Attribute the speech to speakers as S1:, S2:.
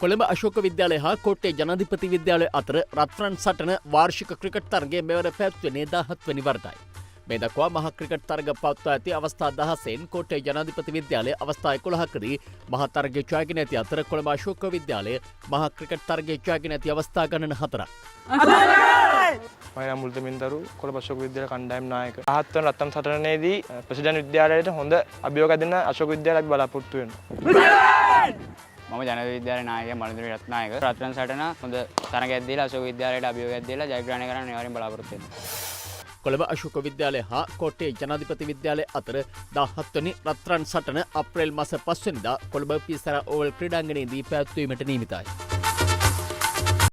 S1: කොළඹ අශෝක විද්‍යාලය හා කෝට්ටේ ජනාධිපති විද්‍යාලය අතර රත්රන් සටන වාර්ෂික ක්‍රිකට් තරගයේ මෙවර පැවැත්වෙන්නේ 17 වෙනි වරටයි. මේ දක්වා මහා ක්‍රිකට් තරග පවත්වා ඇති අවස්ථා 16න් කෝට්ටේ ජනාධිපති විද්‍යාලය අවස්ථා 11කදී මහා තරගයේ ජයගෙන ඇති අතර කොළඹ අශෝක විද්‍යාලය මහා ක්‍රිකට් තරගයේ ජයගෙන ඇති අවස්ථා ගණන 4ක්.
S2: මම මුල්තමින්දරු කොළඹ අශෝක විද්‍යාලය කණ්ඩායම් නායක. 17 වන රත්තරන් සටනේදී ප්‍රසිද්ධ විද්‍යාලයට හොඳ අභියෝගයක් දෙන්න අශෝක විද්‍යාලය අපි බලාපොරොත්තු වෙනවා.
S3: මම ජනතා විද්‍යාලයේ නායකයා මලින්ද්‍ර රත්නායක. රත්තරන් සටන හොඳ තරගයක් දීලා අශෝක විද්‍යාලයට අභියෝගයක් දීලා ජයග්‍රහණය කරන්න අනිවාර්යෙන් බලාපොරොත්තු වෙනවා.
S1: කොළඹ අශෝක විද්‍යාලය හා කෝට්ටේ ජනාධිපති විද්‍යාලය අතර 17 වෙනි රත්රන් සටන අප්‍රේල් මාස 5 වෙනිදා කොළඹ පියසර ඕවල් ක්‍රීඩාංගණයේදී පැවැත්වීමට නියමිතයි.